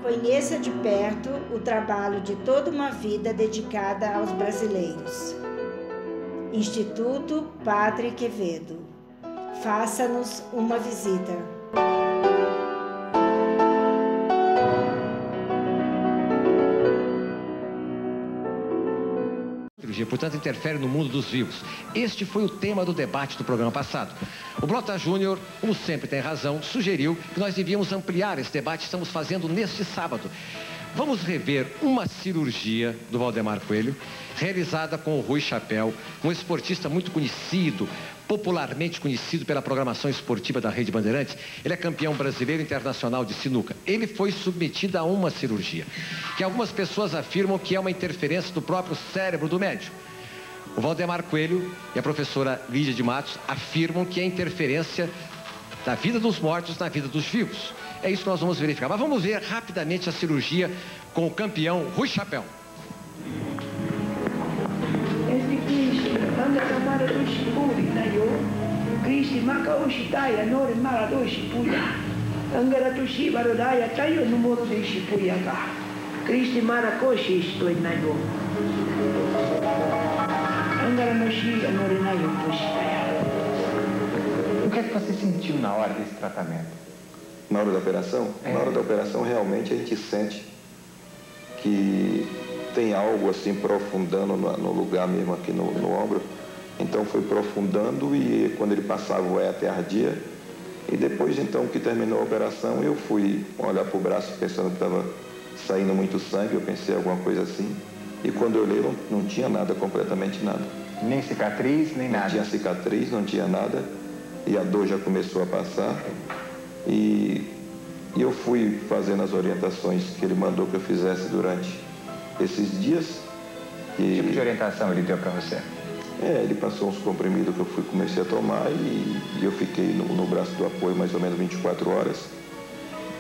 conheça de perto o trabalho de toda uma vida dedicada aos brasileiros. Instituto Padre Quevedo. Faça-nos uma visita. Portanto, interfere no mundo dos vivos. Este foi o tema do debate do programa passado. O Blota Júnior, como sempre tem razão, sugeriu que nós devíamos ampliar esse debate que estamos fazendo neste sábado. Vamos rever uma cirurgia do Valdemar Coelho, realizada com o Rui Chapéu, um esportista muito conhecido, popularmente conhecido pela programação esportiva da Rede Bandeirantes. Ele é campeão brasileiro e internacional de sinuca. Ele foi submetido a uma cirurgia, que algumas pessoas afirmam que é uma interferência do próprio cérebro do médium. O Valdemar Coelho e a professora Lídia de Matos afirmam que é interferência da vida dos mortos na vida dos vivos. É isso que nós vamos verificar. Mas vamos ver rapidamente a cirurgia com o campeão Rui Chapéu. O que é que você sentiu na hora desse tratamento? Na hora da operação? Na hora da operação, realmente, a gente sente que tem algo assim profundando no lugar mesmo aqui no ombro. Então foi profundando e quando ele passava o éter ardia. E depois então que terminou a operação, eu fui olhar para o braço pensando que estava saindo muito sangue, eu pensei alguma coisa assim. E quando eu olhei, não tinha nada, completamente nada. Nem cicatriz, nem nada? Não tinha cicatriz, não tinha nada. E a dor já começou a passar. E eu fui fazendo as orientações que ele mandou que eu fizesse durante esses dias. Que tipo de orientação ele deu para você? Ele passou uns comprimidos que eu comecei a tomar e eu fiquei no braço do apoio mais ou menos 24 horas.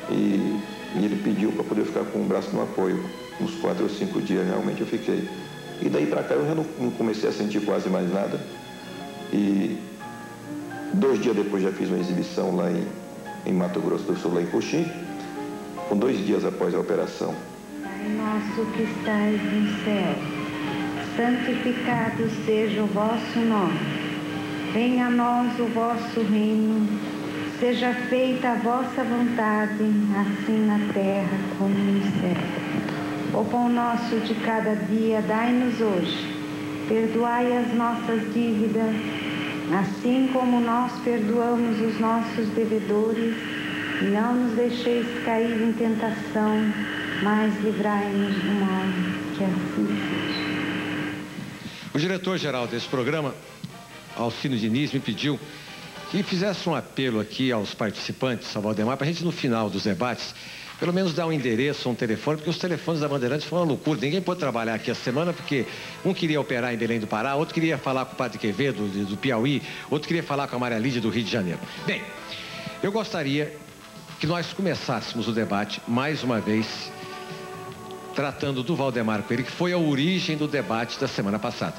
E ele pediu para poder ficar com o braço no apoio. Uns 4 ou 5 dias realmente eu fiquei. E daí para cá eu já não comecei a sentir quase mais nada. E 2 dias depois já fiz uma exibição lá em Mato Grosso do Sul, lá em Coxim, com 2 dias após a operação. Pai nosso que estais no céu, santificado seja o vosso nome. Venha a nós o vosso reino, seja feita a vossa vontade, assim na terra como no céu. O pão nosso de cada dia dai-nos hoje. Perdoai as nossas dívidas, assim como nós perdoamos os nossos devedores. Não nos deixeis cair em tentação, mas livrai-nos do mal, que assim seja. O diretor-geral desse programa, Alcino Diniz, me pediu que fizesse um apelo aqui aos participantes, ao Valdemar, para a gente no final dos debates, pelo menos dar um endereço, um telefone, porque os telefones da Bandeirantes foram uma loucura. Ninguém pôde trabalhar aqui a semana, porque um queria operar em Belém do Pará, outro queria falar com o Padre Quevedo, do Piauí, outro queria falar com a Maria Lídia, do Rio de Janeiro. Bem, eu gostaria que nós começássemos o debate, mais uma vez, tratando do Valdemar Coelho, que foi a origem do debate da semana passada.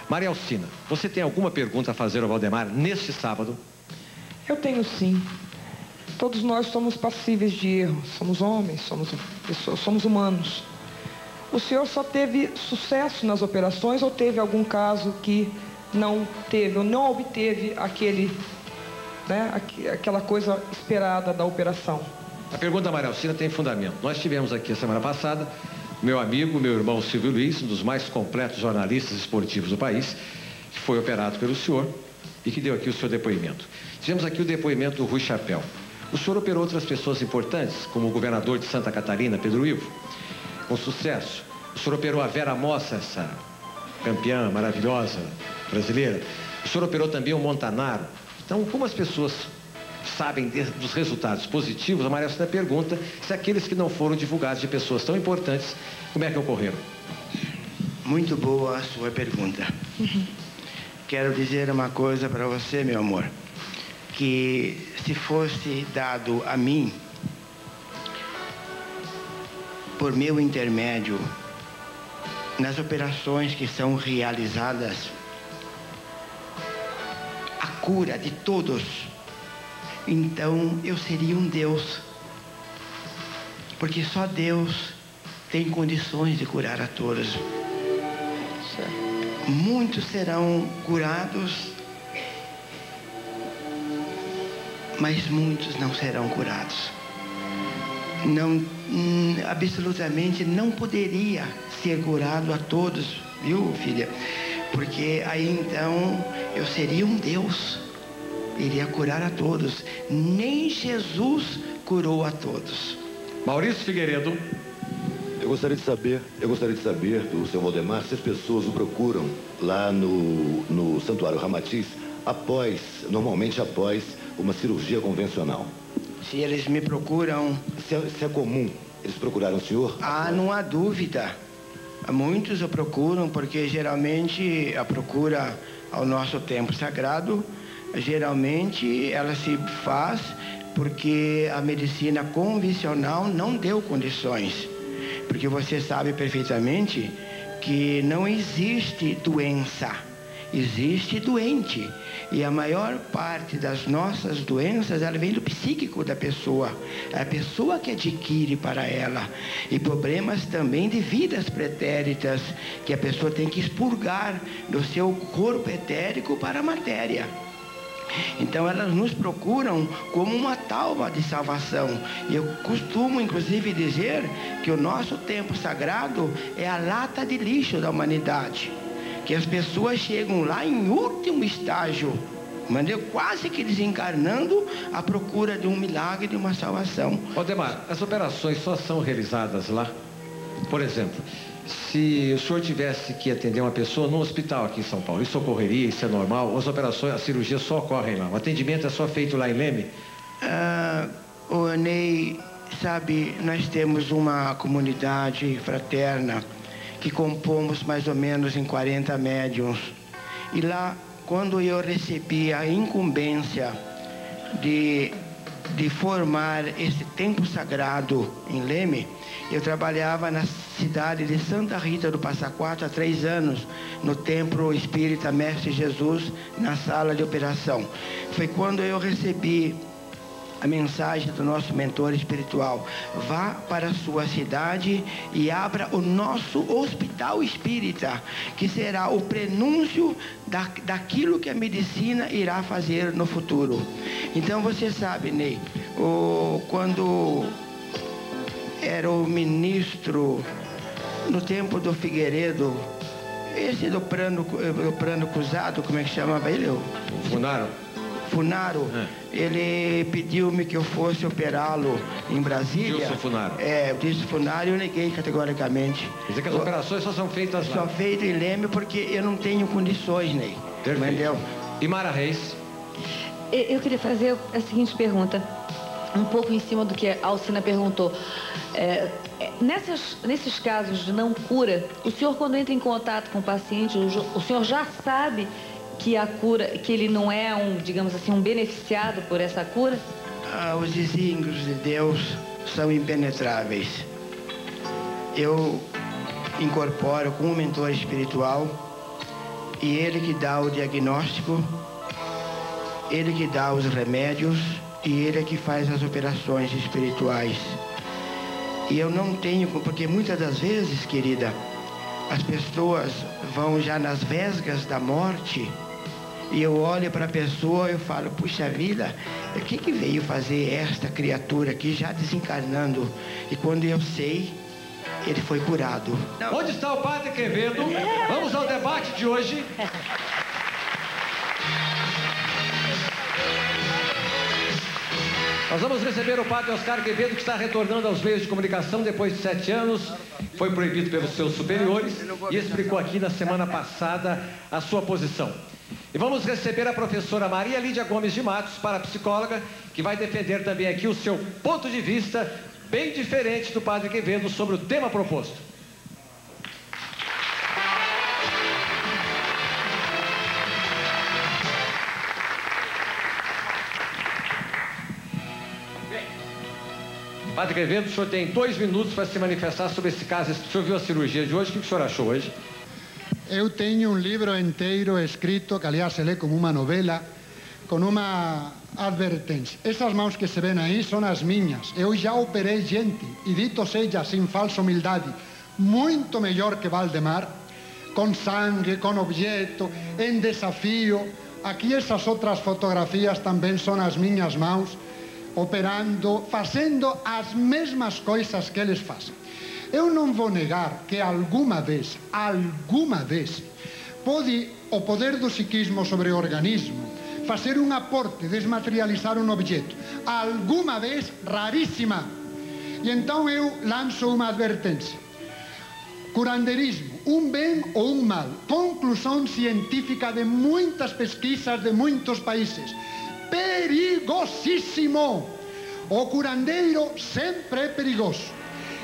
Maria Alcina, você tem alguma pergunta a fazer ao Valdemar neste sábado? Eu tenho sim. Todos nós somos passíveis de erro, somos homens, somos pessoas, somos humanos. O senhor só teve sucesso nas operações ou teve algum caso que não teve, ou não obteve aquela coisa esperada da operação? A pergunta da Maria Alcina tem fundamento. Nós tivemos aqui a semana passada meu amigo, meu irmão Silvio Luiz, um dos mais completos jornalistas esportivos do país, que foi operado pelo senhor e que deu aqui o seu depoimento. Tivemos aqui o depoimento do Rui Chapéu. O senhor operou outras pessoas importantes, como o governador de Santa Catarina, Pedro Ivo, com sucesso. O senhor operou a Vera Mossa, essa campeã maravilhosa brasileira. O senhor operou também o Montanaro. Então, como as pessoas sabem dos resultados positivos, a Maria Alcina pergunta se aqueles que não foram divulgados de pessoas tão importantes, como é que ocorreram? Muito boa a sua pergunta. Quero dizer uma coisa para você, meu amor, que se fosse dado a mim, por meu intermédio, nas operações que são realizadas, a cura de todos, então eu seria um Deus. porque só Deus tem condições de curar a todos. Muitos serão curados, mas muitos não serão curados. Não, absolutamente não poderia ser curado a todos, viu, filha? Porque aí então eu seria um Deus, iria curar a todos. Nem Jesus curou a todos. Maurício Figueiredo. Eu gostaria de saber do Sr. Valdemar se as pessoas o procuram lá no Santuário Ramatiz normalmente após uma cirurgia convencional. Se eles me procuram... Se é comum eles procuraram o senhor? Ah, não há dúvida. Muitos o procuram porque geralmente a procura ao nosso templo sagrado, geralmente ela se faz porque a medicina convencional não deu condições. Porque você sabe perfeitamente que não existe doença, existe doente. E a maior parte das nossas doenças, ela vem do psíquico da pessoa. É a pessoa que adquire para ela. E problemas também de vidas pretéritas, que a pessoa tem que expurgar do seu corpo etérico para a matéria. Então elas nos procuram como uma tábua de salvação. E eu costumo inclusive dizer que o nosso templo sagrado é a lata de lixo da humanidade. Que as pessoas chegam lá em último estágio, quase que desencarnando, à procura de um milagre, de uma salvação. Valdemar, as operações só são realizadas lá? Por exemplo, se o senhor tivesse que atender uma pessoa num hospital aqui em São Paulo, isso ocorreria, isso é normal? As operações, as cirurgias só ocorrem lá? O atendimento é só feito lá em Leme? O Ney, sabe, nós temos uma comunidade fraterna que compomos mais ou menos em 40 médiuns. E lá, quando eu recebi a incumbência de formar esse templo sagrado em Leme, eu trabalhava na cidade de Santa Rita do Passa Quatro há 3 anos, no Templo Espírita Mestre Jesus, na sala de operação. Foi quando eu recebi a mensagem do nosso mentor espiritual: vá para a sua cidade e abra o nosso hospital espírita, que será o prenúncio daquilo que a medicina irá fazer no futuro. Então você sabe, Ney, quando era o ministro no tempo do Figueiredo, esse do plano cruzado, como é que chamava ele? Funaro, ele pediu-me que eu fosse operá-lo em Brasília. Dilson Funaro. O Dilson Funaro, eu neguei categoricamente. Quer dizer que as operações só são feitas lá? Só feito em Leme porque eu não tenho condições, Ney. Entendeu? E Mara Reis? Eu queria fazer a seguinte pergunta, um pouco em cima do que a Alcina perguntou. Nesses casos de não cura, o senhor, quando entra em contato com o paciente, o senhor já sabe que a cura, que ele não é digamos assim, um beneficiado por essa cura? Os desígnios de Deus são impenetráveis. Eu incorporo com um mentor espiritual e ele que dá o diagnóstico, ele que dá os remédios e ele é que faz as operações espirituais. E eu não tenho, porque muitas das vezes, querida, as pessoas vão já nas vesgas da morte. E eu olho para a pessoa e eu falo: puxa vida, o que veio fazer esta criatura aqui já desencarnando? E quando eu sei, ele foi curado. Não. Onde está o Padre Quevedo? Vamos ao debate de hoje. Nós vamos receber o Padre Oscar Quevedo, que está retornando aos meios de comunicação depois de 7 anos. Foi proibido pelos seus superiores e explicou aqui na semana passada a sua posição. E vamos receber a professora Maria Lídia Gomes de Matos, parapsicóloga, que vai defender também aqui o seu ponto de vista, bem diferente do Padre Quevedo, sobre o tema proposto. Padre Quevedo, o senhor tem 2 minutos para se manifestar sobre esse caso. O senhor viu a cirurgia de hoje? O que o senhor achou hoje? Eu tenho um livro inteiro escrito, que aliás se lê como uma novela, com uma advertência. Essas mãos que se veem aí são as minhas. Eu já operei gente, e dito seja, sem falsa humildade, muito melhor que Valdemar, com sangue, com objeto, em desafio. Aqui essas outras fotografias também são as minhas mãos, operando, fazendo as mesmas coisas que eles fazem. Eu não vou negar que alguma vez, pode o poder do psiquismo sobre o organismo fazer um aporte, desmaterializar um objeto. Alguma vez, raríssima. E então eu lanço uma advertência. Curanderismo, um bem ou um mal. Conclusão científica de muitas pesquisas de muitos países. Perigosíssimo. O curandeiro sempre é perigoso.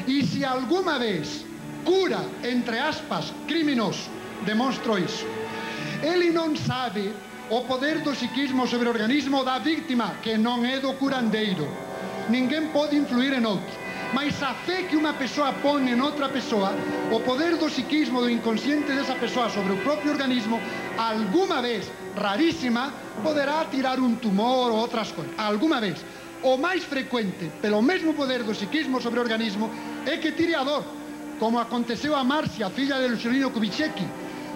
E se alguma vez cura, entre aspas, criminoso, demonstrou isso. Ele não sabe o poder do psiquismo sobre o organismo da vítima, que não é do curandeiro. Ninguém pode influir em outro. Mas a fé que uma pessoa põe em outra pessoa, o poder do psiquismo, do inconsciente dessa pessoa sobre o próprio organismo, alguma vez, raríssima, poderá tirar um tumor ou outras coisas. Alguma vez. O mais frequente, pelo mesmo poder do psiquismo sobre o organismo, é que tire a dor, como aconteceu a Márcia, filha de Juscelino Kubitschek,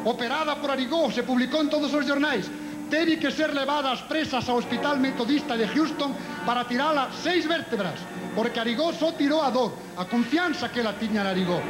operada por Arigó, se publicou em todos os jornais. Teve que ser levada às pressas ao Hospital Metodista de Houston para tirá-la 6 vértebras, porque Arigó só tirou a dor, a confiança que ela tinha na Arigó.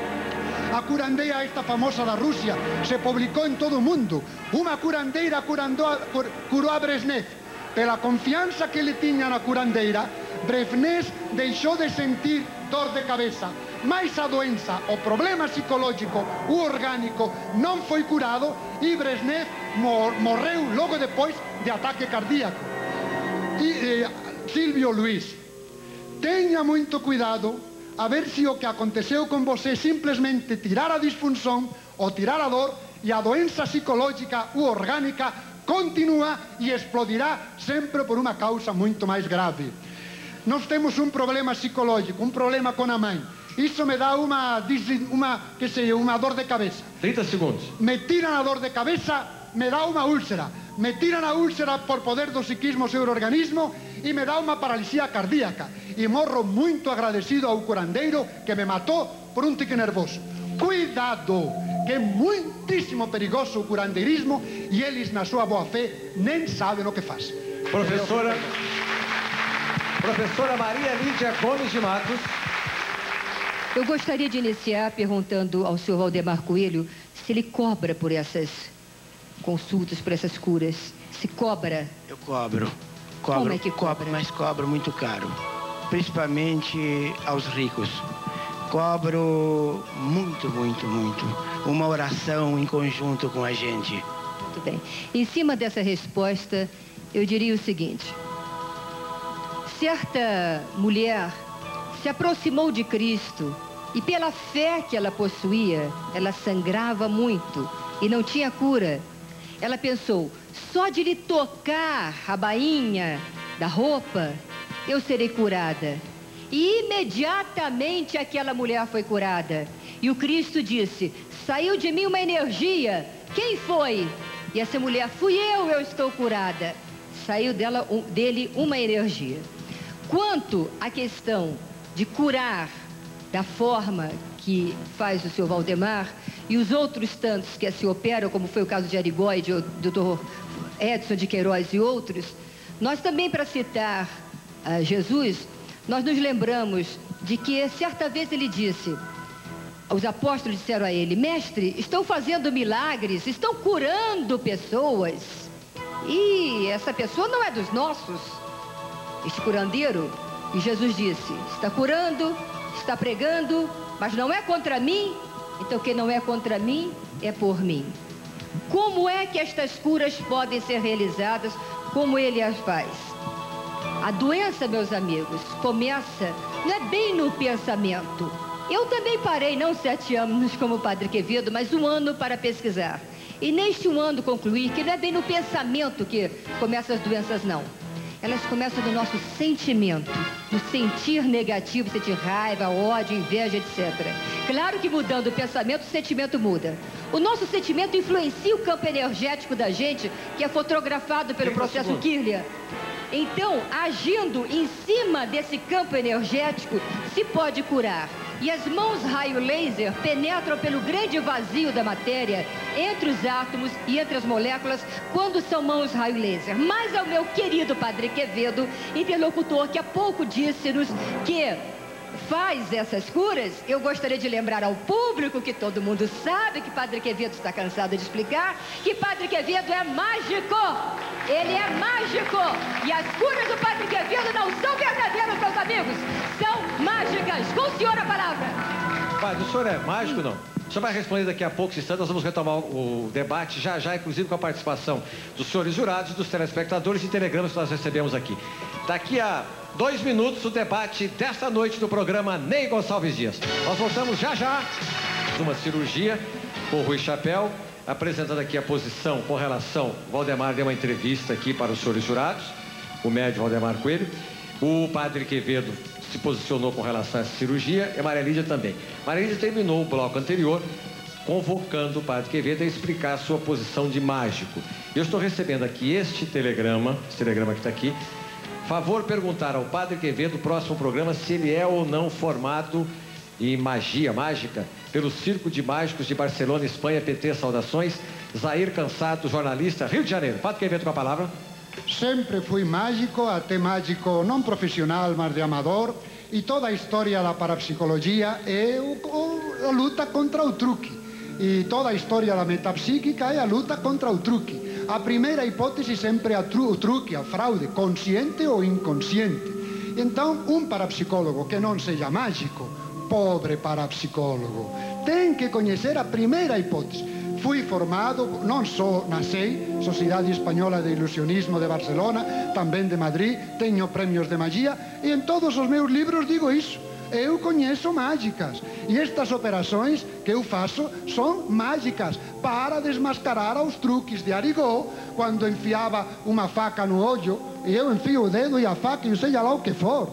A curandeira esta famosa da Rússia se publicou em todo o mundo. Uma curandeira curou a Brezhnev. Pela confiança que ele tinha na curandeira, Brezhnev deixou de sentir dor de cabeça. Mas a doença, o problema psicológico, o orgânico, não foi curado e Brezhnev morreu logo depois de ataque cardíaco. E Silvio Luiz, tenha muito cuidado a ver se o que aconteceu com você é simplesmente tirar a disfunção ou tirar a dor, e a doença psicológica ou orgânica continua e explodirá sempre por uma causa muito mais grave. Nós temos um problema psicológico, um problema com a mãe. Isso me dá uma dor de cabeça. 30 segundos. Me tiram a dor de cabeça, me dá uma úlcera. Me tiram a úlcera por poder do psiquismo sobre o organismo e me dá uma paralisia cardíaca. E morro muito agradecido ao curandeiro que me matou por um tique nervoso. Cuidado, que é muitíssimo perigoso o curandeirismo e eles, na sua boa fé, nem sabem o que fazem. Professora Maria Lídia Gomes de Matos. Eu gostaria de iniciar perguntando ao senhor Valdemar Coelho se ele cobra por essas consultas, por essas curas. Se cobra? Eu cobro. Como é que cobra? Mas cobro muito caro, principalmente aos ricos. Cobro muito, muito, muito. Uma oração em conjunto com a gente. Muito bem. Em cima dessa resposta, eu diria o seguinte. Certa mulher se aproximou de Cristo e pela fé que ela possuía, ela sangrava muito e não tinha cura. Ela pensou, só de lhe tocar a bainha da roupa, eu serei curada. E imediatamente aquela mulher foi curada. E o Cristo disse, saiu de mim uma energia. Quem foi? E essa mulher, fui eu estou curada. Saiu dele uma energia. Quanto à questão de curar da forma que faz o senhor Valdemar e os outros tantos que assim operam, como foi o caso de Arigó e do Dr. Edson de Queiroz e outros, nós também, para citar Jesus, nós nos lembramos de que certa vez ele disse, os apóstolos disseram a ele, mestre, estão fazendo milagres, estão curando pessoas e essa pessoa não é dos nossos, este curandeiro. E Jesus disse, está curando, está pregando, mas não é contra mim, então quem não é contra mim é por mim. Como é que estas curas podem ser realizadas como ele as faz? A doença, meus amigos, começa, não é bem no pensamento. Eu também parei, não 7 anos como o Padre Quevedo, mas 1 ano para pesquisar. E neste 1 ano concluí que não é bem no pensamento que começam as doenças, não. elas começam no nosso sentimento, no sentir negativo, sentir raiva, ódio, inveja, etc. Claro que mudando o pensamento, o sentimento muda. O nosso sentimento influencia o campo energético da gente, que é fotografado pelo processo Kirlian. Então, agindo em cima desse campo energético, se pode curar. E as mãos raio laser penetram pelo grande vazio da matéria, entre os átomos e entre as moléculas, quando são mãos raio laser. Mas ao meu querido Padre Quevedo, interlocutor que há pouco disse-nos que faz essas curas, eu gostaria de lembrar ao público, que todo mundo sabe que Padre Quevedo está cansado de explicar, que Padre Quevedo é mágico. Ele é mágico. E as curas do Padre Quevedo não são verdadeiras, meus amigos. São mágicas. Com o senhor a palavra. Padre, o senhor é mágico, não? O senhor vai responder daqui a poucos instantes. Nós vamos retomar o debate já, inclusive com a participação dos senhores jurados, dos telespectadores e telegramas que nós recebemos aqui. Daqui a 2 minutos, o debate desta noite do programa Ney Gonçalves Dias. Nós voltamos já numa cirurgia com o Rui Chapéu, apresentando aqui a posição com relação... O Valdemar deu uma entrevista aqui para os senhores jurados, o médico Valdemar Coelho. O Padre Quevedo se posicionou com relação a essa cirurgia e a Maria Lídia também. Maria Lídia terminou o bloco anterior convocando o Padre Quevedo a explicar a sua posição de mágico. Eu estou recebendo aqui este telegrama que está aqui. Favor perguntar ao Padre Quevedo, no próximo programa, se ele é ou não formado em magia mágica pelo Circo de Mágicos de Barcelona, Espanha. PT, saudações. Zair Cansado, jornalista, Rio de Janeiro. Padre Quevedo, com a palavra. Sempre fui mágico, até mágico não profissional, mas de amador, e toda a história da parapsicologia é a luta contra o truque. E toda a história da metapsíquica é a luta contra o truque. A primeira hipótese sempre é o truque, a fraude, consciente ou inconsciente. Então, um parapsicólogo que não seja mágico, pobre parapsicólogo, tem que conhecer a primeira hipótese. Fui formado, não só na SEI, Sociedade Espanhola de Ilusionismo de Barcelona, também de Madrid, tenho prêmios de magia, e em todos os meus livros digo isso. Eu conheço mágicas, e estas operações que eu faço são mágicas para desmascarar os truques de Arigó, quando enfiava uma faca no olho, e eu enfio o dedo e a faca e seja lá o que for.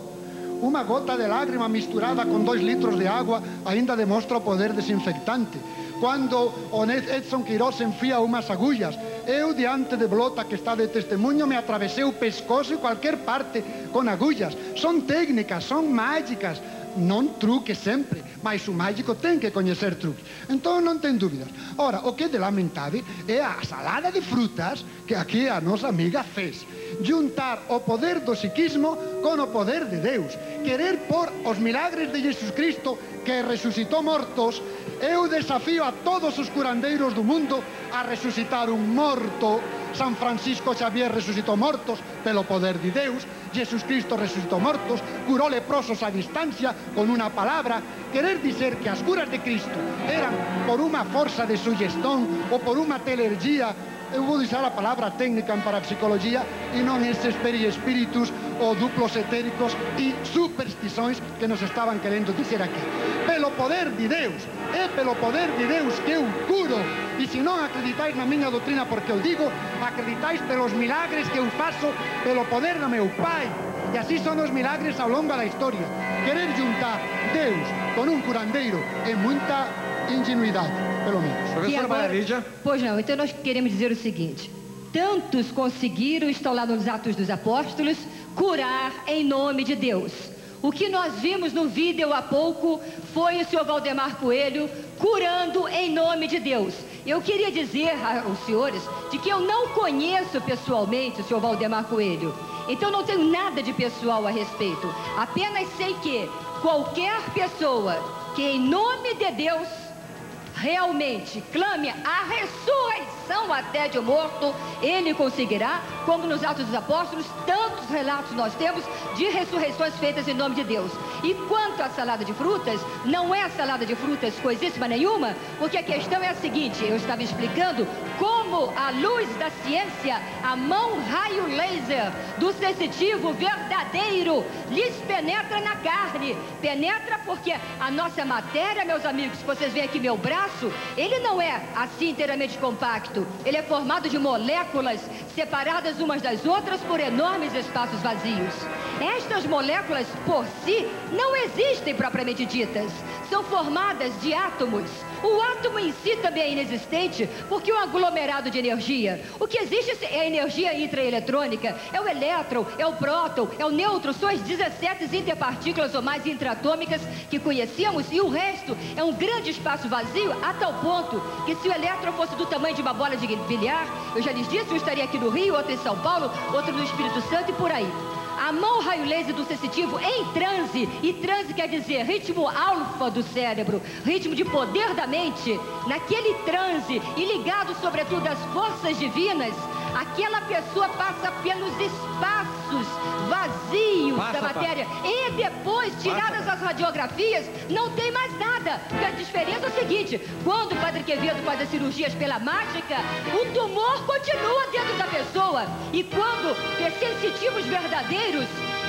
Uma gota de lágrima misturada com 2 litros de água ainda demonstra o poder desinfectante. Quando o Edson Queiroz enfia umas agulhas, eu, diante de Blota, que está de testemunho, me atravessei o pescoço e qualquer parte com agulhas. São técnicas, são mágicas. Não truque sempre, mas o mágico tem que conhecer truques. Então não tem dúvidas. Ora, o que é de lamentável é a salada de frutas que aqui a nossa amiga fez. Juntar o poder do psiquismo com o poder de Deus. Querer pôr os milagres de Jesus Cristo, que ressuscitou mortos. Eu desafio a todos os curandeiros do mundo a ressuscitar um morto. São Francisco Xavier ressuscitou mortos pelo poder de Deus. Jesus Cristo ressuscitou mortos, curou leprosos à distância com uma palavra. Querer dizer que as curas de Cristo eram por uma força de sugestão ou por uma telergia, eu vou usar a palavra técnica em parapsicologia, e não esses periespíritos ou duplos etéricos e superstições que nos estavam querendo dizer aqui. Pelo poder de Deus, é pelo poder de Deus que eu curo. E se não acreditais na minha doutrina porque eu digo, acreditais pelos milagres que eu faço pelo poder do meu Pai. E assim são os milagres ao longo da história. Querer juntar Deus com um curandeiro é muita ingenuidade, pelo menos. Professora Maria Lídia. Pois não, então nós queremos dizer o seguinte: tantos conseguiram, estão lá nos Atos dos Apóstolos, curar em nome de Deus. O que nós vimos no vídeo há pouco foi o senhor Valdemar Coelho curando em nome de Deus. Eu queria dizer aos senhores de que eu não conheço pessoalmente o senhor Valdemar Coelho. Então não tenho nada de pessoal a respeito. Apenas sei que qualquer pessoa que em nome de Deus realmente clame a ressurreição até de um morto, ele conseguirá, como nos Atos dos Apóstolos, tantos relatos nós temos de ressurreições feitas em nome de Deus. E quanto à salada de frutas, não é salada de frutas coisíssima nenhuma, porque a questão é a seguinte: eu estava explicando como a luz da ciência, a mão raio laser do sensitivo verdadeiro, lhes penetra na carne. Penetra porque a nossa matéria, meus amigos, se vocês veem aqui meu braço, ele não é assim inteiramente compacto. entanto, ele é formado de moléculas separadas umas das outras por enormes espaços vazios. Estas moléculas, por si, não existem propriamente ditas. São formadas de átomos. O átomo em si também é inexistente, porque é um aglomerado de energia. O que existe é a energia intraeletrônica, é o elétron, é o próton, é o nêutron, são as 17 interpartículas ou mais intratômicas que conhecemos, e o resto é um grande espaço vazio, a tal ponto que se o elétron fosse do tamanho de uma bola de bilhar, eu já lhes disse, eu estaria aqui no Rio, outro em São Paulo, outro no Espírito Santo e por aí. A mão raio laser do sensitivo em transe, e transe quer dizer ritmo alfa do cérebro, ritmo de poder da mente, naquele transe e ligado sobretudo às forças divinas, aquela pessoa passa pelos espaços vazios da matéria e depois, tiradas as radiografias, não tem mais nada. Porque a diferença é o seguinte, quando o Padre Quevedo faz as cirurgias pela mágica, o tumor continua dentro da pessoa, e quando sensitivos verdadeiros,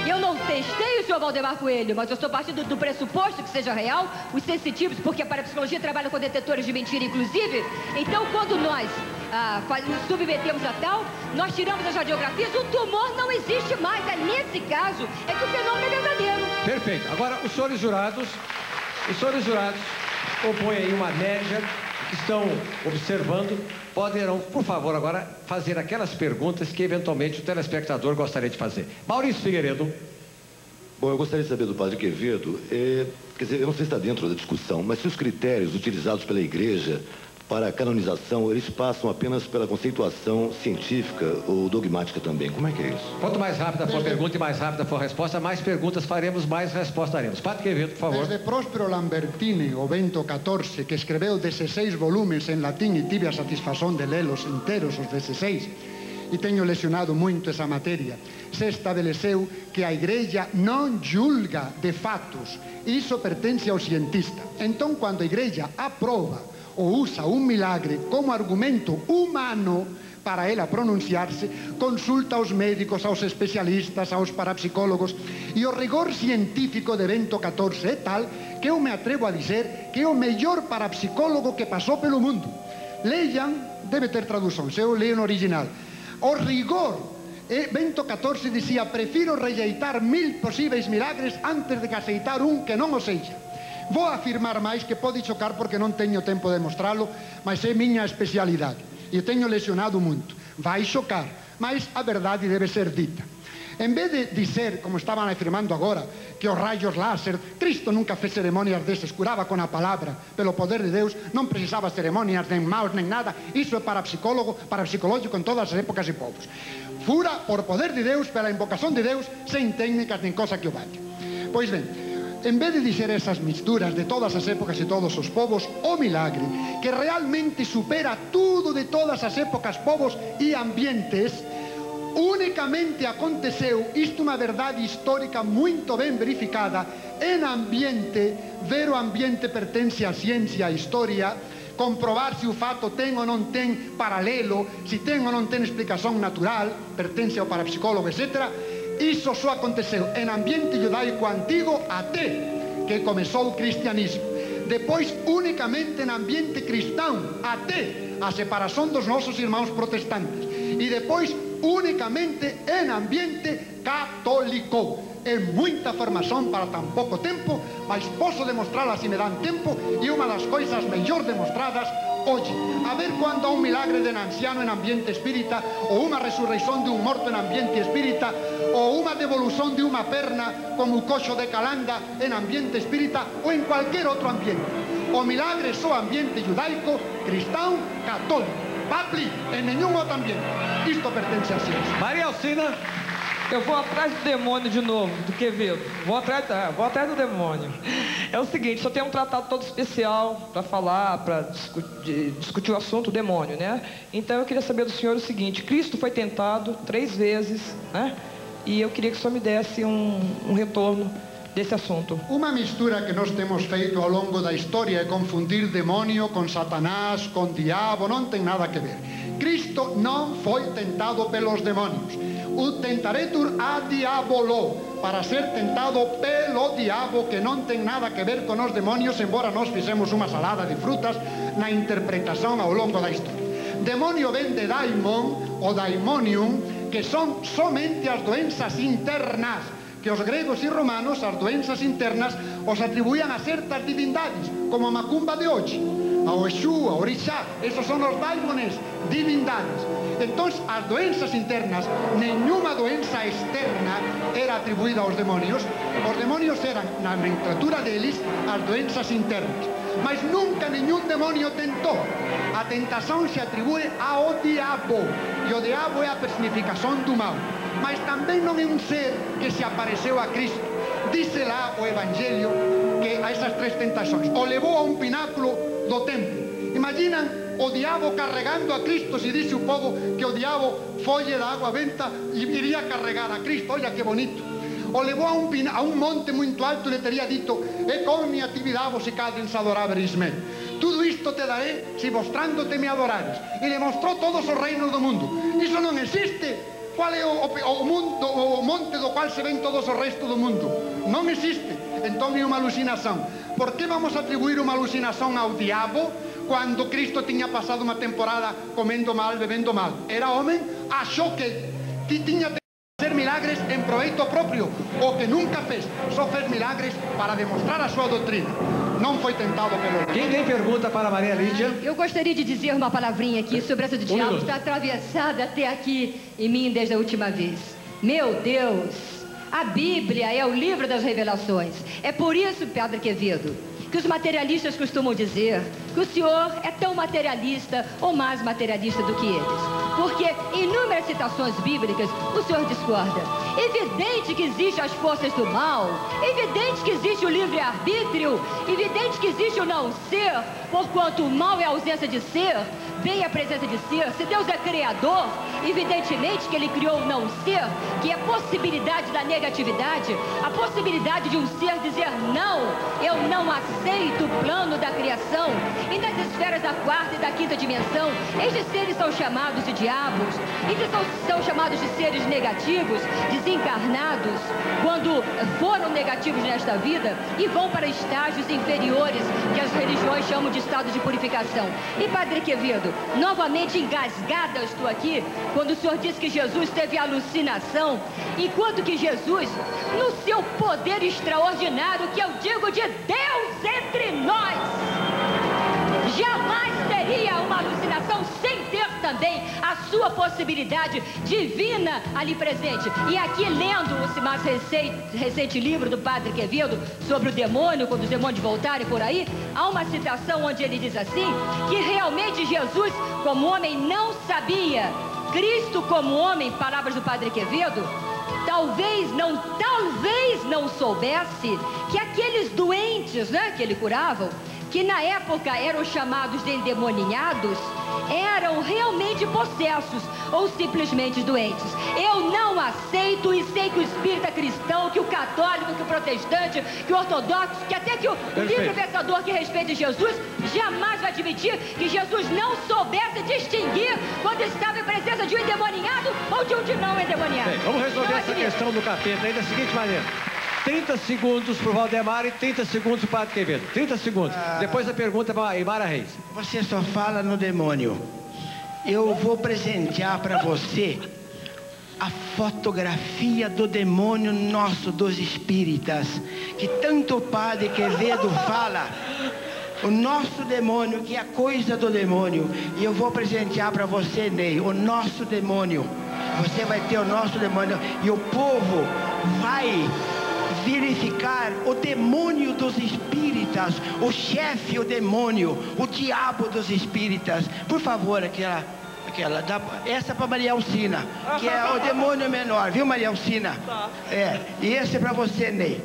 eu não testei o senhor Valdemar Coelho, mas eu estou partindo do pressuposto que seja real, os sensitivos, porque a parapsicologia trabalha com detetores de mentira, inclusive. Então, quando nós nos submetemos a tal, nós tiramos as radiografias, o tumor não existe mais. É nesse caso é que o fenômeno é verdadeiro. Perfeito. Agora, os senhores jurados compõem aí uma média, que estão observando, poderão, por favor, agora fazer aquelas perguntas que eventualmente o telespectador gostaria de fazer. Maurício Figueiredo. Bom, eu gostaria de saber do Padre Quevedo, quer dizer, eu não sei se está dentro da discussão, mas se os critérios utilizados pela Igreja para a canonização, eles passam apenas pela conceituação científica ou dogmática também. Como é que é isso? Quanto mais rápida for a pergunta e mais rápida for a resposta, mais perguntas faremos, mais respostas daremos. Padre Quevedo, por favor. Desde Próspero Lambertini, o Bento XIV, que escreveu 16 volumes em latim e tive a satisfação de lê-los inteiros, os 16, e tenho lecionado muito essa matéria, se estabeleceu que a Igreja não julga de fatos. Isso pertence ao cientista. Então, quando a Igreja aprova ou usa um milagre como argumento humano para ela pronunciar-se, consulta aos médicos, aos especialistas, aos parapsicólogos, e o rigor científico de Bento XIV é tal que eu me atrevo a dizer que é o melhor parapsicólogo que passou pelo mundo. Leiam, deve ter tradução, se eu leio no original. O rigor, Bento XIV dizia, prefiro rejeitar 1000 possíveis milagres antes de que aceitar um que não o seja. Vou afirmar mais, que pode chocar porque não tenho tempo de mostrá-lo, mas é minha especialidade e tenho lecionado muito. Vai chocar, mas a verdade deve ser dita. Em vez de dizer, como estavam afirmando agora, que os raios láser, Cristo nunca fez cerimônias dessas, curava com a palavra, pelo poder de Deus, não precisava cerimônias, nem maus, nem nada. Isso é parapsicológico em todas as épocas e povos. Fura por poder de Deus, pela invocação de Deus, sem técnicas nem coisa que o bate. Pois bem, em vez de dizer essas misturas de todas as épocas e todos os povos, o milagre, que realmente supera tudo de todas as épocas, povos e ambientes, unicamente aconteceu, isto é uma verdade histórica muito bem verificada, em ambiente, ver o ambiente pertence à ciência, à história, comprovar se o fato tem ou não tem paralelo, se tem ou não tem explicação natural, pertence ao parapsicólogo, etc., isso só aconteceu em ambiente judaico antigo até que começou o cristianismo. Depois, unicamente em ambiente cristão, até a separação dos nossos irmãos protestantes. E depois, unicamente em ambiente católico. É muita formação para tão pouco tempo, mas posso demonstrá-la se me dão tempo, e uma das coisas melhor demonstradas hoje. A ver quando há um milagre de um anciano em ambiente espírita, ou uma ressurreição de um morto em ambiente espírita, ou uma devolução de uma perna, como o coxo de Calanda, em ambiente espírita, ou em qualquer outro ambiente. O milagre é só ambiente judaico, cristão, católico. Papli, em nenhum outro ambiente. Isto pertence à ciência. Maria Alcina. Eu vou atrás do demônio de novo, do Quevedo. Vou atrás do demônio. É o seguinte, só tem um tratado todo especial para falar, para discutir o assunto, o demônio, né? Então eu queria saber do senhor o seguinte, Cristo foi tentado 3 vezes, né? E eu queria que o senhor me desse um retorno desse assunto. Uma mistura que nós temos feito ao longo da história é confundir demônio com Satanás, com diabo, não tem nada a ver. Cristo não foi tentado pelos demônios. O tentaretur a diabolo, para ser tentado pelo diabo, que não tem nada a ver com os demônios, embora nós fizemos uma salada de frutas na interpretação ao longo da história. Demônio vem de daimon, ou daimonium, que são somente as doenças internas, que os gregos e romanos, as doenças internas, os atribuíam a certas divindades, como a macumba de hoje, a Exu, a Orixá. Esses são os daimones, divindades. Então, as doenças internas, nenhuma doença externa era atribuída aos demônios. Os demônios eram, na nomenclatura deles, as doenças internas. Mas nunca nenhum demônio tentou. A tentação se atribui ao diabo. E o diabo é a personificação do mal. Mas também não é um ser que se apareceu a Cristo. Diz lá o Evangelho que a essas três tentações o levou a um pináculo do templo. Imaginam o diabo carregando a Cristo. Se disse o povo que o diabo foge da água benta e iria carregar a Cristo. Olha que bonito. O levou a um monte muito alto e lhe teria dito: e com minha atividade vos cadens adoráveis-me. Tudo isto te darei se mostrando-te me adorares. E lhe mostrou todos os reinos do mundo. Isso não existe. Qual é o monte do qual se ven todos os restos do mundo? Não existe. Então é uma alucinação. Por que vamos atribuir uma alucinação ao diabo quando Cristo tinha passado uma temporada comendo mal, bebendo mal? Era homem, achou que tinha que fazer milagres em proveito próprio, o que nunca fez. Só fez milagres para demonstrar a sua doutrina. Não foi tentado pelo... Quem tem pergunta para Maria Lídia? Eu gostaria de dizer uma palavrinha aqui sobre essa do diabo que está atravessada até aqui em mim desde a última vez. Meu Deus, a Bíblia é o livro das revelações. É por isso, Padre Quevedo, que os materialistas costumam dizer que o senhor é tão materialista ou mais materialista do que eles. Porque em inúmeras citações bíblicas o senhor discorda. Evidente que existem as forças do mal, evidente que existe o livre-arbítrio, evidente que existe o não ser, porquanto o mal é a ausência de ser, bem a presença de ser. Se Deus é criador, evidentemente que ele criou o não ser, que é a possibilidade da negatividade, a possibilidade de um ser dizer não, eu não aceito o plano da criação. E nas esferas da quarta e da quinta dimensão, estes seres são chamados de diabos, eles são chamados de seres negativos, desencarnados, quando foram negativos nesta vida e vão para estágios inferiores, que as religiões chamam de estado de purificação. E Padre Quevedo, novamente engasgada eu estou aqui, quando o senhor disse que Jesus teve alucinação, enquanto que Jesus, no seu poder extraordinário, que eu digo de Deus entre nós, jamais teria uma alucinação sem ter também a sua possibilidade divina ali presente. E aqui, lendo o mais recente livro do Padre Quevedo sobre o demônio, quando os demônios voltarem por aí, há uma citação onde ele diz assim, que realmente Jesus, como homem, não sabia. Cristo, como homem, palavras do Padre Quevedo, talvez não soubesse que aqueles doentes, né, que ele curava, que na época eram chamados de endemoninhados, eram realmente possessos ou simplesmente doentes. Eu não aceito, e sei que o espírita cristão, que o católico, que o protestante, que o ortodoxo, que até que o livre pensador que respeita Jesus, jamais vai admitir que Jesus não soubesse distinguir quando estava em presença de um endemoninhado ou de um de não endemoniado. Bem, vamos resolver essa questão do capeta aí da seguinte maneira. 30 segundos para o Valdemar e 30 segundos para o Padre Quevedo. 30 segundos. Depois a pergunta para a Aymara Reis. Você só fala no demônio. Eu vou presentear para você a fotografia do demônio nosso, dos espíritas, que tanto o Padre Quevedo fala. O nosso demônio, que é a coisa do demônio. E eu vou presentear para você, Ney, o nosso demônio. Você vai ter o nosso demônio. E o povo vai verificar o demônio dos espíritas, o chefe, o demônio, o diabo dos espíritas. Por favor, essa para Maria Alcina, que é o demônio menor, viu, Maria Alcina? É, e esse é para você, Ney.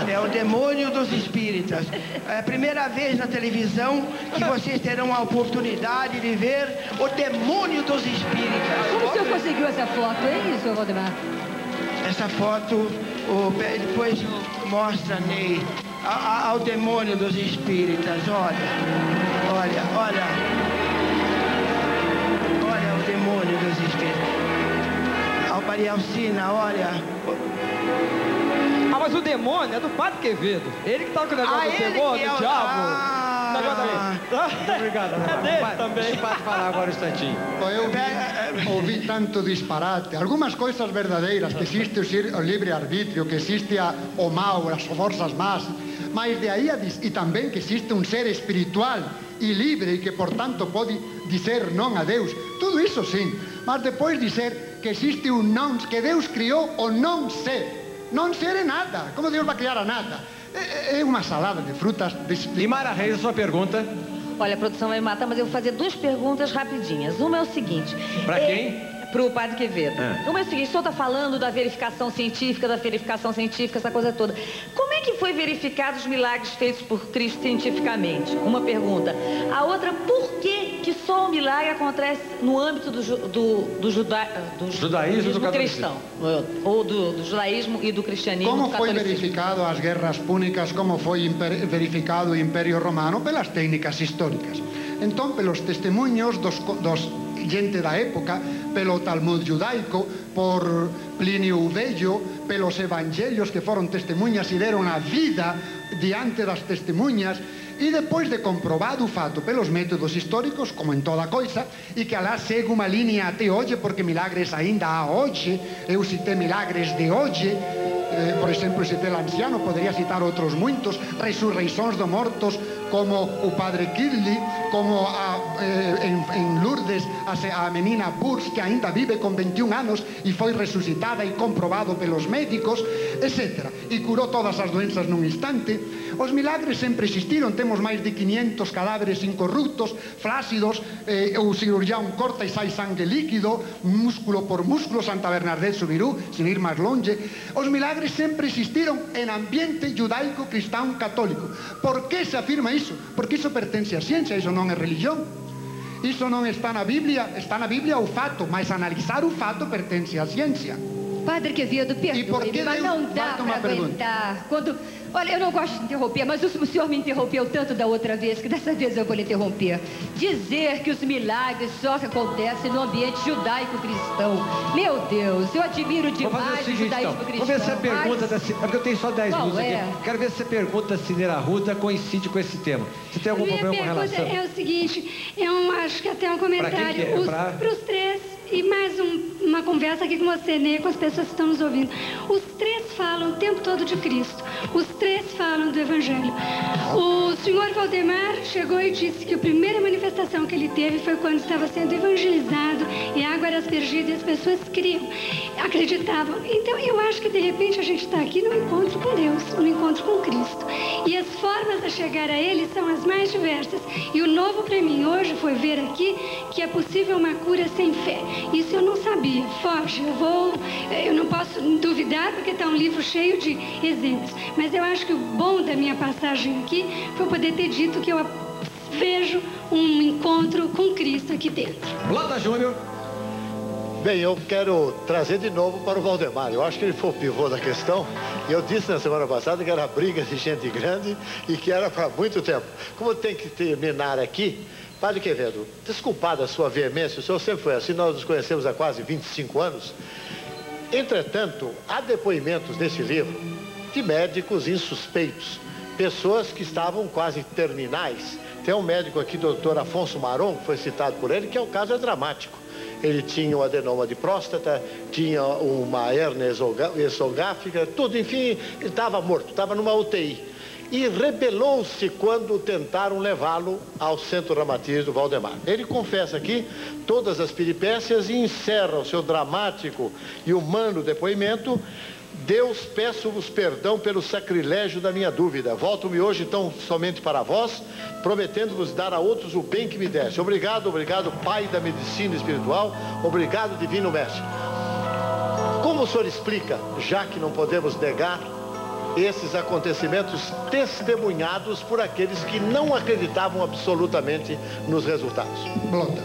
É o demônio dos espíritas. É a primeira vez na televisão que vocês terão a oportunidade de ver o demônio dos espíritas. Como o senhor conseguiu essa foto, hein, senhor Valdemar? Essa foto, depois mostra, Ney, ao demônio dos espíritas. Olha o demônio dos espíritas. Ao Maria Alcina, olha. Ah, mas o demônio é do Padre Quevedo. Ele que tá com o negócio do demônio, do diabo. Muito obrigado, Ademar. Deixa o padre falar agora um instantinho. Eu ouvi tanto disparate. Algumas coisas verdadeiras, que existe o livre-arbítrio, que existe o mal, as forças más, mas de aí e também que existe um ser espiritual e livre e que, portanto, pode dizer não a Deus. Tudo isso sim, mas depois dizer que existe um não, que Deus criou o não ser. Não ser é nada. Como Deus vai criar a nada? É uma salada de frutas. Limara Reis, a sua pergunta. Olha, a produção vai me matar, mas eu vou fazer 2 perguntas rapidinhas. Uma é o seguinte... Para quem? Para o padre Quevedo. Uma é o seguinte, o senhor está falando da verificação científica, essa coisa toda. Como é que foi verificado os milagres feitos por Cristo cientificamente? Uma pergunta. A outra, por que só o milagre acontece no âmbito do judaísmo e do cristão? Ou do judaísmo e do cristianismo? Como foi verificado as guerras púnicas, como foi verificado o Império Romano? Pelas técnicas históricas. Então, pelos testemunhos dos gente da época, pelo Talmud judaico, por Plínio o Velho, pelos evangelhos que foram testemunhas e deram a vida diante das testemunhas, e depois de comprovado o fato pelos métodos históricos, como em toda coisa, e que alá segue uma linha até hoje, porque milagres ainda há hoje. Eu citei milagres de hoje, por exemplo, citei Lanciano, poderia citar outros muitos, ressurreições de mortos, como o padre Kirli, como em Lourdes a menina Burs, que ainda vive com 21 anos e foi ressuscitada e comprovado pelos médicos, etc. E curou todas as doenças num instante. Os milagres sempre existiram, temos mais de 500 cadáveres incorruptos, flácidos, o cirurgião corta e sai sangue líquido, músculo por músculo, Santa Bernadette Soubirous, sem ir mais longe. Os milagres sempre existiram em ambiente judaico, cristão, católico. Por que se afirma isso? Porque isso pertence à ciência, isso não é religião. Isso não está na Bíblia o fato, mas analisar o fato pertence à ciência. Padre Quevedo, perdoe-me, mas não dá para aguentar. Olha, eu não gosto de interromper, mas o senhor me interrompeu tanto da outra vez, que dessa vez eu vou lhe interromper. Dizer que os milagres só acontecem no ambiente judaico-cristão. Meu Deus, eu admiro demais o judaísmo-cristão. Vamos ver se a pergunta da... É porque eu tenho só 10 minutos aqui. Quero ver se a pergunta da Cineira Arruda coincide com esse tema. Você tem algum problema com relação? Minha pergunta é o seguinte, acho que até um comentário para os três, e mais uma conversa aqui com você, né, com as pessoas que estão nos ouvindo. Os três falam o tempo todo de Cristo. Os três falam do Evangelho. O senhor Valdemar chegou e disse que a primeira manifestação que ele teve foi quando estava sendo evangelizado e a água era aspergida e as pessoas criam, acreditavam. Então, eu acho que de repente a gente está aqui no encontro com Deus, no encontro com Cristo. E as formas de chegar a Ele são as mais diversas. E o novo para mim hoje foi ver aqui que é possível uma cura sem fé. Isso eu não sabia. Foge, eu não posso duvidar porque está um livro cheio de exemplos. Mas eu acho que o bom da minha passagem aqui foi poder ter dito que eu vejo um encontro com Cristo aqui dentro. Blota Júnior. Bem, eu quero trazer de novo para o Valdemar. Eu acho que ele foi o pivô da questão. E eu disse na semana passada que era briga de gente grande e que era para muito tempo. Como tem que terminar aqui, Padre Quevedo, desculpado a sua veemência, o senhor sempre foi assim, nós nos conhecemos há quase 25 anos. Entretanto, há depoimentos nesse livro de médicos insuspeitos, pessoas que estavam quase terminais. Tem um médico aqui, doutor Afonso Maron, que foi citado por ele, que o caso é dramático. Ele tinha um adenoma de próstata, tinha uma hérnia esofágica, tudo, enfim, ele estava morto, estava numa UTI. E rebelou-se quando tentaram levá-lo ao Centro Ramatiz do Valdemar. Ele confessa aqui todas as peripécias e encerra o seu dramático e humano depoimento. Deus, peço-vos perdão pelo sacrilégio da minha dúvida. Volto-me hoje, então, somente para vós, prometendo-vos dar a outros o bem que me desse. Obrigado, obrigado, Pai da medicina espiritual. Obrigado, Divino Mestre. Como o senhor explica, já que não podemos negar, esses acontecimentos testemunhados por aqueles que não acreditavam absolutamente nos resultados? Blota,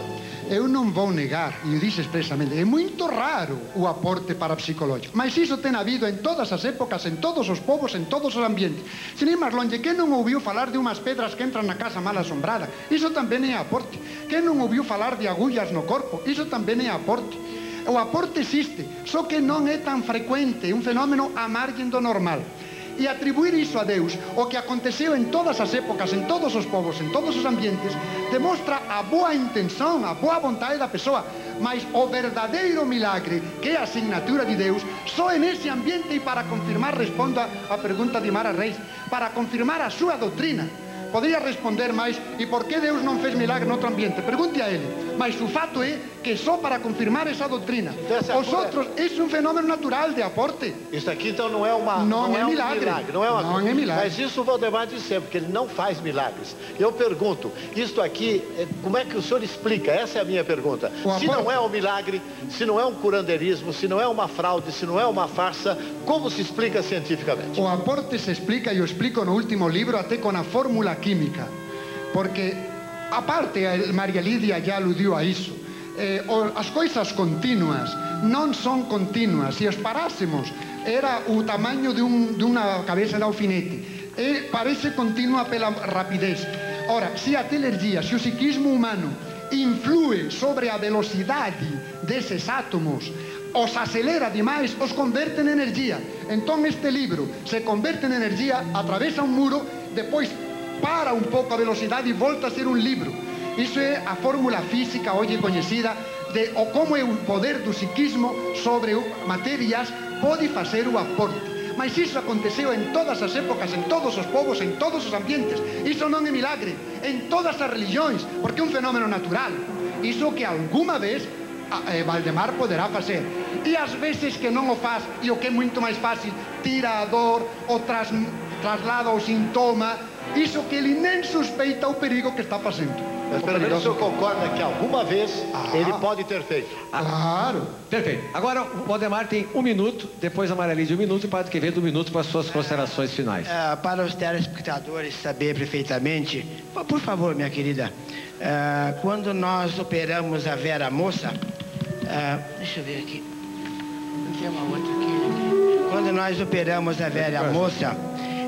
eu não vou negar, e disse expressamente, é muito raro o aporte parapsicológico, mas isso tem havido em todas as épocas, em todos os povos, em todos os ambientes. Sem ir mais longe, quem não ouviu falar de umas pedras que entram na casa mal assombrada? Isso também é aporte. Quem não ouviu falar de agulhas no corpo? Isso também é aporte. O aporte existe, só que não é tão frequente, é um fenômeno à margem do normal. e atribuir isso a Deus, o que aconteceu em todas as épocas, em todos os povos, em todos os ambientes, demonstra a boa intenção, a boa vontade da pessoa, mas o verdadeiro milagre, que é a assinatura de Deus, só é nesse ambiente. E para confirmar, respondo a pergunta de Mara Reis, para confirmar a sua doutrina. Poderia responder mais, e por que Deus não fez milagre em outro ambiente? Pergunte a ele. Mas o fato é que só para confirmar essa doutrina. Então, os outros, isso é um fenômeno natural de aporte. Isso aqui então não é uma... Não é milagre. Não é uma não é milagre. Mas isso o Valdemar diz sempre, que ele não faz milagres. Eu pergunto, isto aqui, como é que o senhor explica? Essa é a minha pergunta. Se não é um milagre, se não é um curandeirismo, se não é uma fraude, se não é uma farsa, como se explica cientificamente? O aporte se explica, e eu explico no último livro, até com a fórmula química. Porque, a parte, a Maria Lídia já aludiu a isso, as coisas contínuas não são contínuas. Se as parássemos, era o tamanho de uma cabeça de alfinete. E parece contínua pela rapidez. Ora, se a telergia, se o psiquismo humano influi sobre a velocidade desses átomos, os acelera demais, os converte em energia. Então este livro se converte em energia, atravessa um muro, depois para um pouco a velocidade e volta a ser um livro. Isso é a fórmula física hoje conhecida de como é o poder do psiquismo sobre matérias pode fazer o aporte. Mas isso aconteceu em todas as épocas, em todos os povos, em todos os ambientes. Isso não é milagre, em todas as religiões, porque é um fenômeno natural. Isso que alguma vez Valdemar poderá fazer. E às vezes que não o faz, e o que é muito mais fácil, tira a dor ou traslada o sintoma, isso que ele nem suspeita o perigo que está fazendo. Mas pelo menos o senhor concorda que alguma vez ele pode ter feito? Claro. Perfeito. Agora o Valdemar tem 1 minuto, depois a Maria Lídia 1 minuto e o Padre Quevedo 1 minuto para as suas considerações finais. Para os telespectadores saber perfeitamente, por favor, minha querida, quando nós operamos a Vera Moça, deixa eu ver aqui, não tem uma outra aqui. Quando nós operamos a Vera Moça,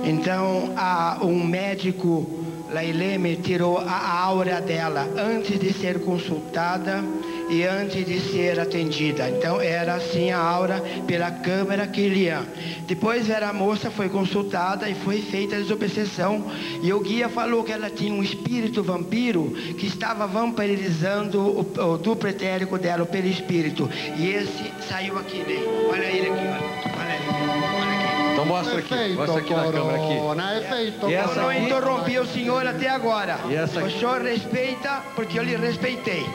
então um médico, Laileme, tirou a aura dela antes de ser consultada e antes de ser atendida. Então era assim a aura pela câmera Kirlian. Depois Vera Moça foi consultada e foi feita a desobsessão, e o guia falou que ela tinha um espírito vampiro que estava vampirizando o duplo etérico dela, o perispírito, e esse saiu aqui, né? Olha ele aqui, olha aqui. Então mostra aqui na câmera aqui. Eu não interrompi o senhor até agora. O senhor respeita porque eu lhe respeitei.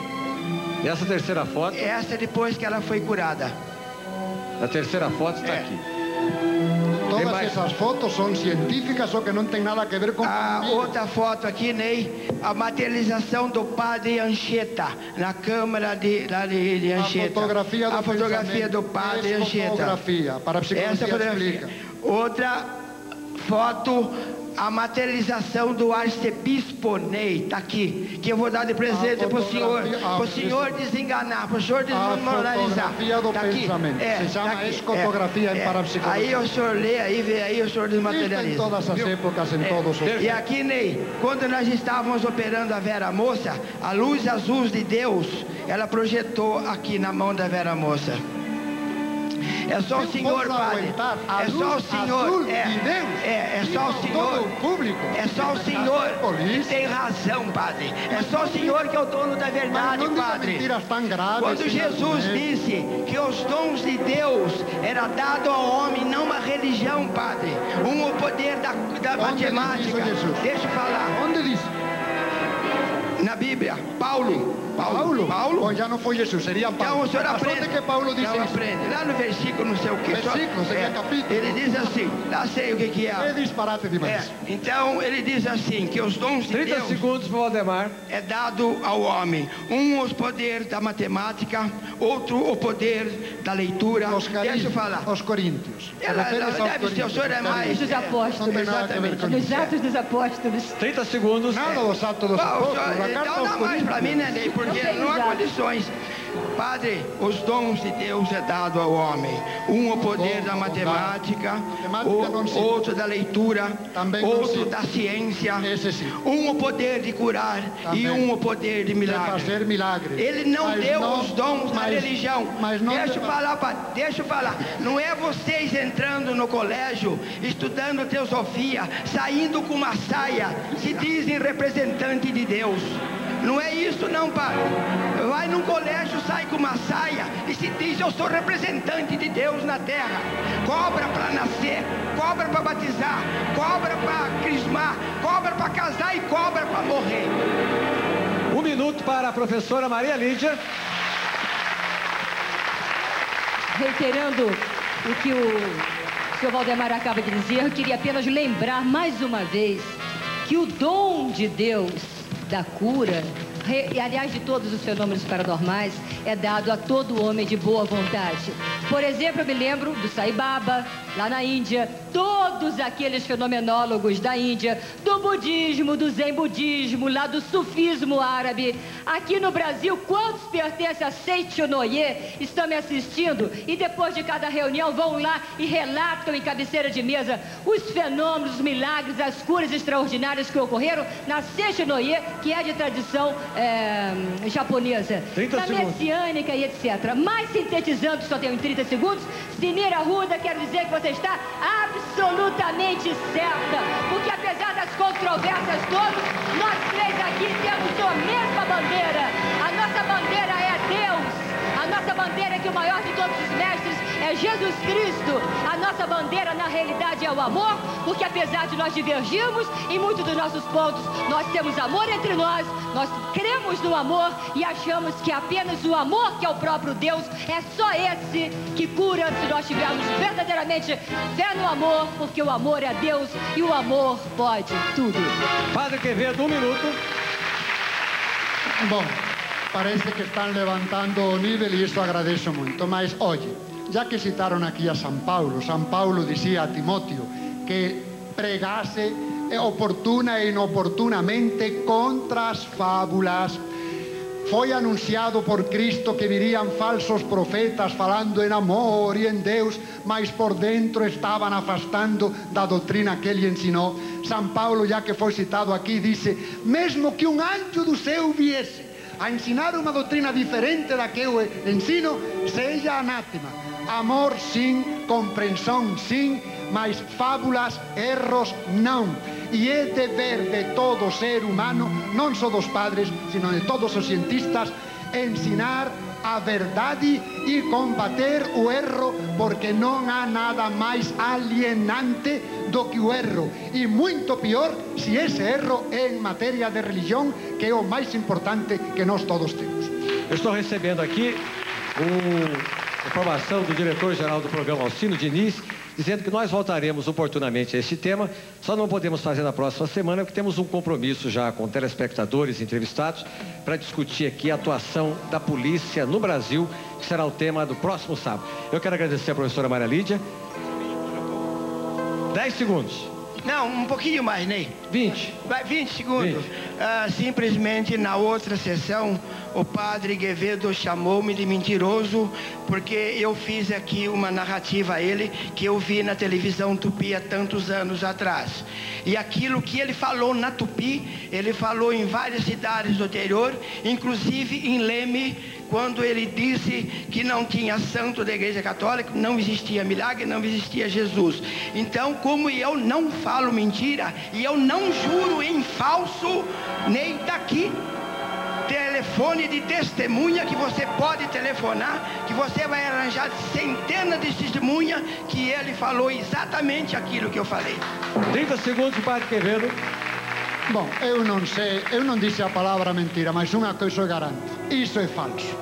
E essa terceira foto? Essa é depois que ela foi curada. A terceira foto está aqui. Todas essas fotos são científicas, só que não tem nada a ver com... A outra foto aqui, Ney, a materialização do padre Anchieta, na câmara de Anchieta. A fotografia do padre Anchieta. Fotografia, para a psicologia explica. Outra foto, a materialização do arcebispo Ney, está aqui, que eu vou dar de presente para o senhor desenganar, para o senhor desmoralizar. Está aqui. Se chama escotografia em parapsicologia. Aí o senhor lê, aí vê, aí o senhor desmaterializa. Em todas as épocas, em todos os... E aqui, Ney, quando nós estávamos operando a Vera Moça, a luz azul de Deus, ela projetou aqui na mão da Vera Moça. É só o senhor, padre. É só o senhor. É só o senhor. É só o senhor que tem razão, padre. É só o senhor que é o dono da verdade, padre. Quando Jesus disse que os dons de Deus era dado ao homem, não uma religião, padre. O poder da matemática. Deixa eu falar. Onde diz? Na Bíblia, Paulo. Ou já não foi Jesus, seria Paulo. Então o senhor aprende. Que Paulo disse isso? Aprende. Lá no versículo, não sei o que. Versículo, você quer capítulo? Ele diz assim, lá sei o que é. É disparate demais. Então ele diz assim, que os dons de 30 Deus... segundos para o Valdemar. É dado ao homem. Um, os poderes da matemática, outro, o poder da leitura. Deixa eu falar. Os coríntios. Deve ser, o senhor é mais... Dos apóstolos. Exatamente. Nos Atos dos Apóstolos. 30 segundos. Nada dos Atos dos Apóstolos. Então dá mais para mim, né, Ney? Porque não há condições. Padre, os dons de Deus é dado ao homem. Um o poder da matemática, outro da leitura, outro da ciência, um o poder de curar e um o poder de milagre. Ele não deu os dons da religião. Deixa eu falar. Não é vocês entrando no colégio, estudando teosofia, saindo com uma saia, se dizem representante de Deus. Não é isso não, padre. Vai num colégio, sai com uma saia e se diz: eu sou representante de Deus na terra. Cobra para nascer, cobra para batizar, cobra para crismar, cobra para casar e cobra para morrer. 1 minuto para a professora Maria Lídia. Reiterando o que o senhor Valdemar acaba de dizer, eu queria apenas lembrar mais uma vez que o dom de Deus da cura, e aliás de todos os fenômenos paranormais, é dado a todo homem de boa vontade. Por exemplo, eu me lembro do Sai Baba, lá na Índia, todos aqueles fenomenólogos da Índia, do budismo, do zen budismo, lá do sufismo árabe. Aqui no Brasil, quantos pertencem a Seichonoye estão me assistindo e depois de cada reunião vão lá e relatam em cabeceira de mesa os fenômenos, os milagres, as curas extraordinárias que ocorreram na Seichonoye, que é de tradição japonesa, da messiânica e etc. Mas sintetizando, só tenho 30 segundos, Sinira Ruda, quero dizer que você está absolutamente certa, porque apesar das controvérsias todas, nós três aqui temos a mesma bandeira. A nossa bandeira é Deus. A nossa bandeira é que o maior de todos os mestres é Jesus Cristo. A nossa bandeira, na realidade, é o amor, porque apesar de nós divergirmos em muitos dos nossos pontos, nós temos amor entre nós cremos no amor e achamos que apenas o amor, que é o próprio Deus, é só esse que cura se nós tivermos verdadeiramente fé no amor, porque o amor é Deus e o amor pode tudo. Padre Quevedo, 1 minuto. Bom, parece que están levantando o nível e isto agradeço muito, mas oye, já que citaron aquí a San Paulo dicía a Timoteo que pregase oportuna e inoportunamente contra as fábulas. Foi anunciado por Cristo que virían falsos profetas falando en amor e en Deus, mas por dentro estaban afastando da doutrina que ele ensinou. San Paulo, já que foi citado aqui, dice: mesmo que um anjo do céu viesse a ensinar uma doutrina diferente da que eu ensino, seja anátema. Amor sim, compreensão sim, mas fábulas, erros não. E é dever de todo ser humano, não só dos padres, sino de todos os cientistas, ensinar a verdade e combater o erro, porque não há nada mais alienante do que o erro. E muito pior se esse erro é em matéria de religião, que é o mais importante que nós todos temos. Eu estou recebendo aqui a informação do diretor-geral do programa, Alcino Diniz, dizendo que nós voltaremos oportunamente a este tema. Só não podemos fazer na próxima semana, porque temos um compromisso já com telespectadores entrevistados para discutir aqui a atuação da polícia no Brasil, que será o tema do próximo sábado. Eu quero agradecer a professora Maria Lídia. 10 segundos. Não, um pouquinho mais, Ney. 20. Vai, 20 segundos. Simplesmente na outra sessão, o padre Quevedo chamou-me de mentiroso, porque eu fiz aqui uma narrativa a ele, que eu vi na televisão Tupi há tantos anos atrás. E aquilo que ele falou na Tupi, ele falou em várias cidades do interior, inclusive em Leme, quando ele disse que não tinha santo da Igreja Católica, não existia milagre, não existia Jesus. Então, como eu não falo mentira, e eu não juro em falso, nem daqui, telefone de testemunha que você pode telefonar, que você vai arranjar centenas de testemunhas que ele falou exatamente aquilo que eu falei. 30 segundos, Padre Quevedo. Bom, eu não sei, eu não disse a palavra mentira, mas uma coisa eu garanto: isso é falso.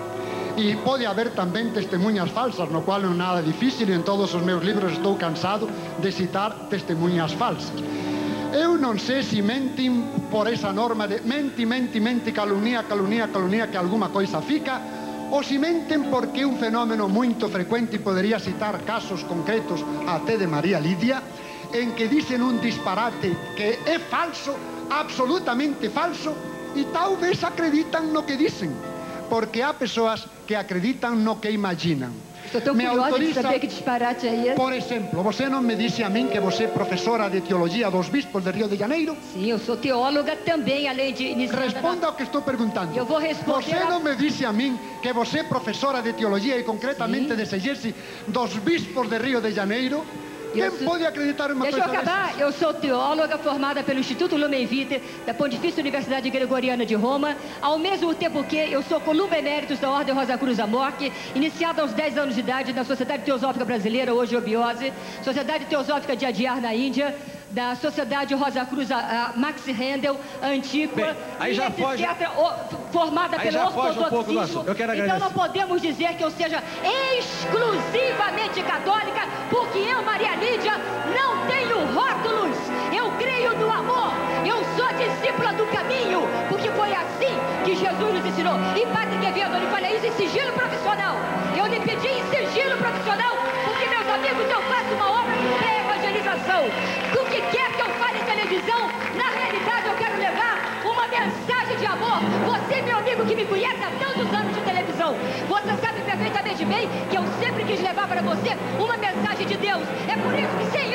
E pode haver também testemunhas falsas, no qual não é nada difícil, e em todos os meus livros estou cansado de citar testemunhas falsas. Eu não sei se mentem por essa norma de mente, calunia, que alguma coisa fica, ou se mentem porque é um fenômeno muito frequente, e poderia citar casos concretos até de Maria Lídia, em que dizem um disparate que é falso, absolutamente falso, e talvez acreditam no que dizem. porque há pessoas que acreditam no que imaginam. Estou tão curiosa de saber que disparate é esse. Por exemplo, você não me disse a mim que você é professora de teologia dos bispos de Rio de Janeiro? Sim, eu sou teóloga também, além de iniciar... Responda ao que estou perguntando. Eu vou responder... Você não me disse a mim que você é professora de teologia e concretamente de exegese dos bispos de Rio de Janeiro? Quem pode acreditar em uma coisa dessas? Deixa eu acabar. Eu sou teóloga formada pelo Instituto Lumen Vitae, da Pontifícia Universidade Gregoriana de Roma, ao mesmo tempo que eu sou coluna eméritus da Ordem Rosa Cruz Amorque, iniciada aos 10 anos de idade na Sociedade Teosófica Brasileira, hoje Obiose, Sociedade Teosófica de Adyar na Índia, da Sociedade Rosa Cruz Max Rendel, Antíqua, aí já foge, formada pelo ortodoxismo. Eu quero agradecer. Então não podemos dizer que eu seja exclusivamente católica, porque eu, Maria Lídia, não tenho rótulos. Eu creio no amor. Eu sou discípula do caminho, porque foi assim que Jesus nos ensinou. E Padre Quevedo, ele fala isso em sigilo profissional. Eu lhe pedi em sigilo profissional, porque, meus amigos, eu faço uma obra de pré-evangelização. O que quer que eu fale em televisão, na realidade eu quero levar uma mensagem de amor. Você, meu amigo, que me conhece há tantos anos de televisão, você sabe perfeitamente bem que eu sempre quis levar para você uma mensagem de Deus. É por isso que, sem